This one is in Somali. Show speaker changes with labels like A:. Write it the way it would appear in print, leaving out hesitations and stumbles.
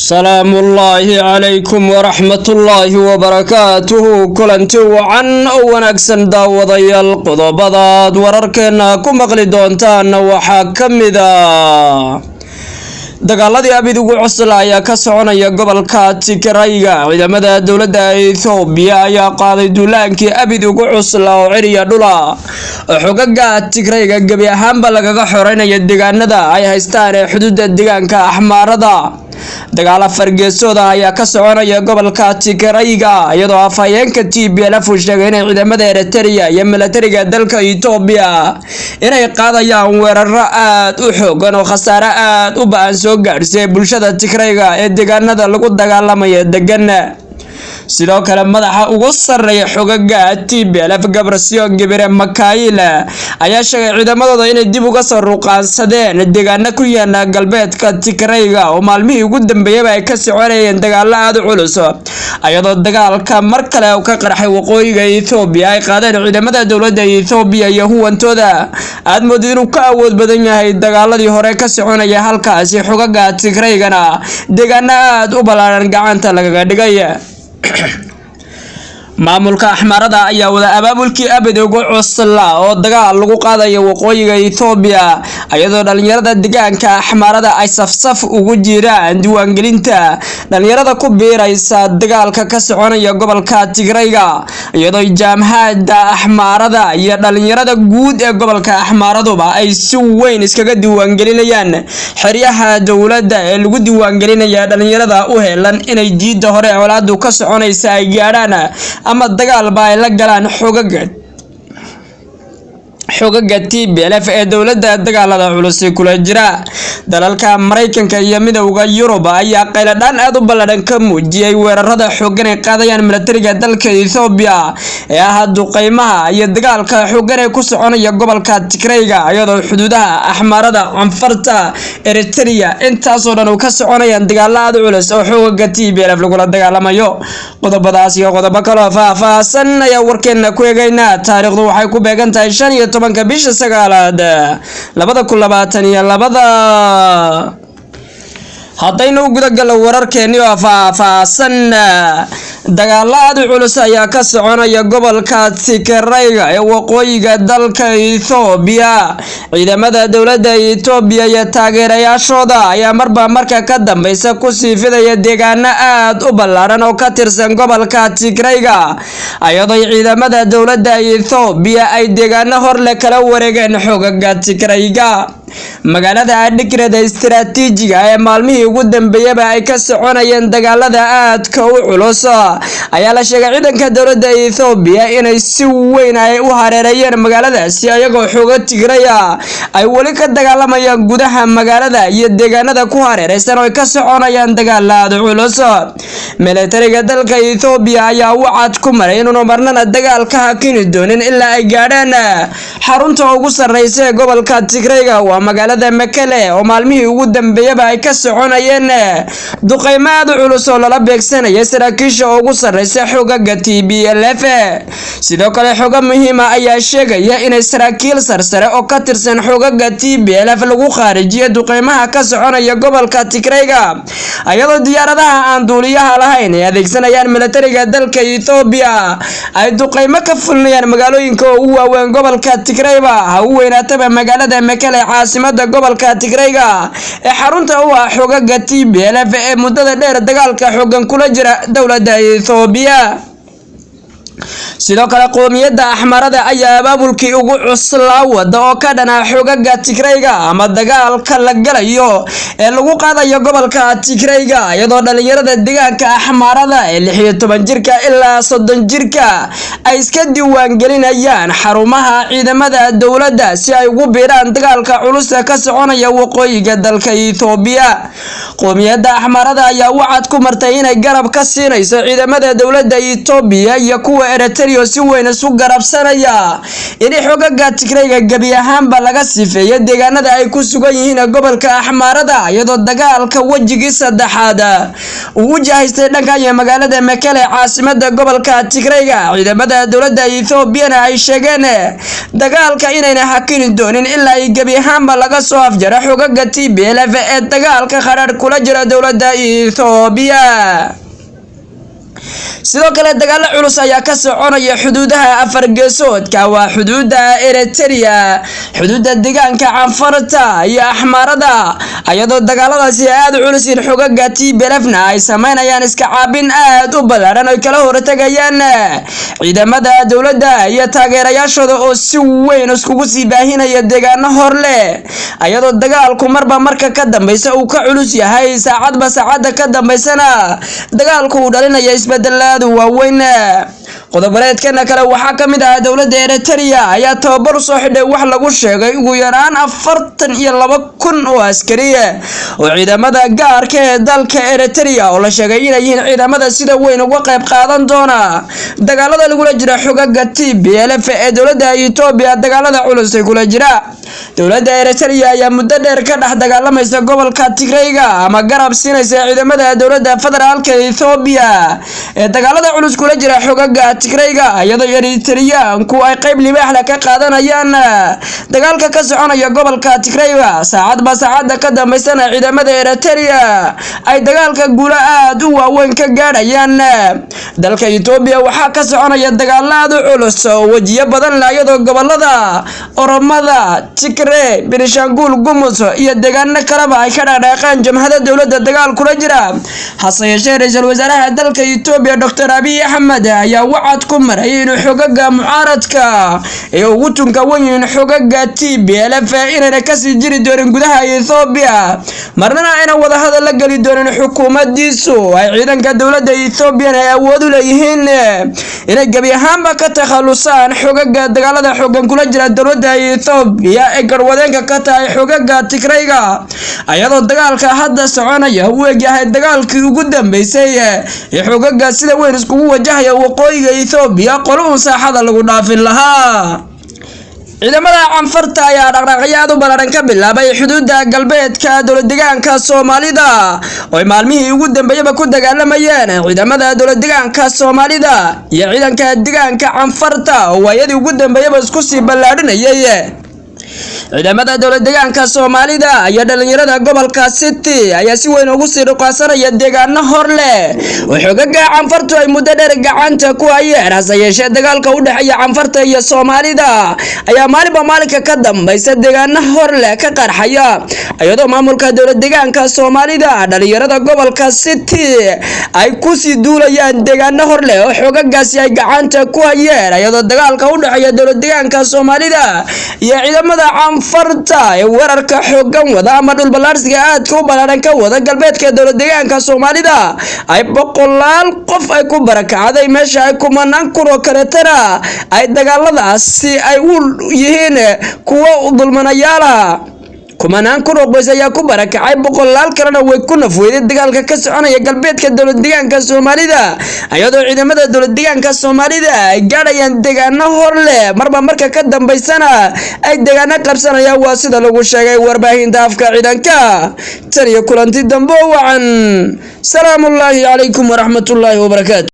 A: سلام الله عليكم ورحمة الله وبركاته كلنتي وعن ونكسن داوضي القضبضات ورركنا كمقلي دونتان وحاكمدا dagaaladii abid ugu cusla ayaa ka soconaya gobolka Tigrayga ciidamada dawladda Itoobiya ayaa qaaday duulaankii abid ugu cusla oo ciriya dhula xogaga Tigrayga gabi ahaanba lagaga xoreynaya deegaanada ay haystaan ee xuduudda deegaanka Axmaarada dagaal fargeesooda ayaa ka soconaya gobolka Tigrayga iyadoo afhayeenka TPLF uu sheegay in ciidamada Eritrea iyo militariga dalka Itoobiya inay qaadayaan weeraro aad u xooggan oo khasaare aad u ba'an soo gaarsiiyay bulshada Tigrayga ee deegaanada lagu dagaalamay degan sidoo kale madaxa ugu sareeya xogaga TPLF Gabrasiyon Gibere Makail ayaa sheegay ciidamadooda inay dib uga soo ruqaansadeen deegaano ku yaala galbeedka Tigrayga oo maalmihii ugu dambeeyay ay ka soconayeen dagaalo aad u culus ayadoo dagaalka mar kale uu ka qarxay waqooyiga Itoobiya ay qaadeen ciidamada dawladda Itoobiya iyo huwantooda aad moodid inuu ka awood badan yahay dagaaladii hore ka soconaya halkaas xogaga Tigraygana deegaano aad u balaaran gacanta lagaga dhigay maamulka Axmaarada ayaa wada abaabulkii abid ugu cusla oo dagaal lagu qaadayo waqooyiga Itoobiya ayadoo dhalinyarada deegaanka Axmaarada ay safsaf ugu jiraan diiwaangelinta dhalinyarada ku biiraysa dagaalka ka soconaya gobolka Tigrayga iyadoo jaamacadda Axmaarada iyo dhalinyarada guud ee gobolka Axmaaraduba ay si weyn iskaga diiwaangelinayaan xeryaha dawladda ee lagu diiwaangelinaya dhalinyarada u heelan inay diidda hore colaadu ka soconaysa ay gaaraan ama dagaal ay la galaan xogaga TPLF ee dawladda dagaalada culus kula jira dalalka Mareykanka iyo midowga Yurub ayaa qayladaan aad u ballaadhan ka muujiyay weerarada xooggan ee qaadayaan militariga dalka Itoobiya ee duqeymaha iyo dagaalka xooggan ee ku soconaya gobolka Tigrayga iyadoo xuduudaha Axmaarada Anfarta Eritrea intaas oo dhan uu ka soconayaan dagaalo aad u culus oo xogaga TPLF lagu dagaalamayo qodobadaas iyo qodobo kale oo faahfaahsan ayaa warkeena ku eegaynaa taariikhdu waxay ku beegan tahay 15 bisha 9aad 2022 haddaynu guda galo wararkeeni oo faahfaahsan dagaalo aad u culus ayaa ka soconaya gobolka Tigrayga ee waqooyiga dalka Itoobiya ciidamada dawladda Itoobiya iyo taageerayaashooda ayaa marka ka dambaysa ku sii fidaya deegaano aad u ballaaran oo ka tirsan gobolka Tigrayga ayadoo ciidamada dawladda Itoobiya ay deegaano hor le kala wareegeen xogaga Tigrayga magaalada Adigreed istiraatiijiga ee maalmihii ugu dambeeyay ay ka soconayeen dagaalada aadka u culus ayaa la sheegay ciidanka dawladda Itoobiya inay si weyn ay u hareerayeen magaaladaasi ayagoo xoogga Tigraya ay wali ka dagaalamayaan gudaha magaalada iyo deegaanada ku hareeraysan oo ka soconayaan dagaalada culus militariga dalka Itoobiya ayaa wacad ku maray inuu marnana dagaalka hakini doonin ilaa ay gaadhaan xarunta ugu sareysa ee gobolka Tigrayga waa magaalada Mekele oo maalmihii ugu dambeeyay ay ka soconayeen duqeymaad culus oo la beegsanaya saraakiisha ugu sareysa xogaga TPLF sidoo kale xoga muhiim ah ayaa sheegaya in saraakiil sarsare oo ka tirsan xogaga TPLF lagu khaarijiyay duqeymaha ka soconaya gobolka Tigrayga ayadoo diyaaradaha aan duuliyaha lahayn ay adeegsanayaan militariga dalka Itoobiya ay duqeymo ka fulnayaan magaalooyinka ugu waaweyn gobolka Tigrayga ha u weynaataba magaalada Mekele caasimada gobolka Tigrayga ee xarunta u ah xogaga TPLF ee muddada dheer dagaalka xooggan kula jira dawladda Itoobiya sidoo kale qoomiyadda Axmaarada ayaa abaabulkii ugu cusla wada oo ka dhana xogaga Tigrayga ama dagaalka la galayo ee lagu qaadayo gobolka Tigrayga iyadoo dhalinyarada deegaanka Axmaarada ee 16 jirka ilaa 30 jirka ay iska diiwaan gelinayaan xarumaha ciidamada dawladda si ay ugu biiraan dagaalka culus ee ka soconaya waqooyiga dalka Itoobiya qoomiyadda Axmaarada ayaa wacad ku martay inay garab ka siinayso ciidamada dawladda Itoobiya iyo kuwa Eritrea si weyn isu garabsanaya in xogaga Tigrayga gabi ahaanba laga sifeeyo deegaanada ay ku sugan yihiin gobolka Axmaarada iyadoo dagaalka wajigii saddexaad uu jahaystay dhanka magaalada Mekele caasimada gobolka Tigrayga ciidamada dowladda Ethiopia ay sheegeen dagaalka inayna hakin doonin ilaa ay gabi ahaanba laga soo afjaro xogaga TPLF ee dagaalka qaraar kula jira dowladda Ethiopia. sidoo kale dagaal culus ayaa ka soconaya xuduudaha afar geesoodka waa xuduuda Eritrea xuduuda deegaanka Canfarta iyo Axmarada ayadoo dagaaladaasi aad u culus in xogaga TPLF-na ay sameynayaan iska caabin aad u ballaaran oo kala hortagayaan ciidamada dowladda iyo taageerayaashooda oo si weyn iskugu sii baahinaya deegaano hor leh ayadoo dagaalku marba marka ka dambaysa uu ka culus yahay saacadba saacada ka dambaysana dagaalku uu dhalinaya isbedelaad waaweyn. qodobareedkana kale waxaa kamid ah dowladda Eritrea ayaa tababar soo xidhay wax lagu sheegay ugu yaraan 42,000 oo askari oo ciidamada gaarka ee dalka Eritrea oo la sheegay inay yihiin ciidamada sida weyn uga qayb qaadan doona dagaalada lagula jira xogaga TPLF ee dowladda Ethiopia dagaalada culus ee kula jira dowladda Eritrea ayaa muddo dheer ka dhex dagaalamaysa gobolka Tigrayga ama garab siinaysa ciidamada dowladda federaalka Ethiopia ee dagaalada culus kula jira xogaga Tigrayga ayadoo Eritreaanku ay qayb libaax leh ka qaadanayaan dagaalka ka soconaya gobolka Tigrayga saacadba saacada ka dambaysana ciidamada Eritrea ay dagaalka guula aad u waaweyn ka gaarayaan dalka Ethiopia waxaa ka soconaya dagaalada culus oo wajiyo badan leh ayadoo gobolada Oromada Tigray Benishangul Gumuz iyo deegaano kaleba ay ka dhaqaaqeen jamhadda dowladda dagaal kula jira hase yeeshee ra'iisul wasaaraha dalka Ethiopia Dr. Abiy Ahmed ayaa wacad ku maray inuu xogaga mucaaradka ee ugu tunka weyn xogaga TPLF inay ka sii jiri doonin gudaha Ethiopia marna ayna wada hadal la gali doonin xukuumaddiisu ay ciidanka dowladda Ethiopia ay awood u leeyihiin inay gabi ahaanba ka takhalusaan xogaga dagaalada xooggan kula jira dowladda Ethiopia ee garwadeenka ka tahay xogaga Tigrayga ayadoo dagaalka hadda soconaya uu yahay dagaalkii ugu dambeysay ee xogaga sida weyn iskugu wajahaya waqooyiga Ethiopia qolun saaxada lagu dhaafin lahaa ciidamada Canfarta ayaa dhaqdhaqaaqyo ballaaran ka bilaabay xuduudda galbeedka dowlad deegaanka Soomaalida oo maalmihii ugu dambeeyay ku dagaalamayeen ciidamada dowlad deegaanka Soomaalida iyo ciidanka deegaanka Canfarta oo waayadii ugu dambeeyay isku sii ballaarinayay ciidamada dowlad deegaanka Soomaalida iyo dhalinyarada gobolka City ayaa si weyn ugu sii ruqaasanaya deegaano hor leh oo xogaga Canfarta ay muddo dheer gacanta ku hayeen hase yeeshee dagaalka u dhaxeeya Canfarta iyo Soomaalida ayaa maalinba maalinka ka dambaysa deegaano hor leh ka qarxaya ayadoo maamulka dowlad deegaanka Soomaalida dhalinyarada gobolka City ay ku sii duulayaan deegaano hor leh oo xogagaasi ay gacanta ku hayeen ayadoo dagaalka u dhaxeeya dowlad deegaanka Soomaalida iyo ciidamada Canfarta ee weerarka xooggan wada ama dhul ballaarsiga aad ku ballaaran ka wada galbeedka dowlad deegaanka Soomaalida ay 100 qof ay ku barakacday meesha ay kumanaan kun oo kale tara ay dagaaladaasi ay u yihiin kuwa dulmanayaal kumanaan kun oo qoys ayaa ku barakacay 100 kalena way ku nafweeyay dagaalka ka soconaya galbeedka dowlad deegaanka Soomaalida ayadoo ciidamada dowlad deegaanka Soomaalida ay gaadhayaan deegaano hor leh marba marka ka dambaysana ay deegaano qabsanayaan waa sida lagu sheegay warbaahinta afka ciidanka tan iyo kulanti dambe wacan salaamullaahi calaykum waraxmatullaahi wabarakaatuh.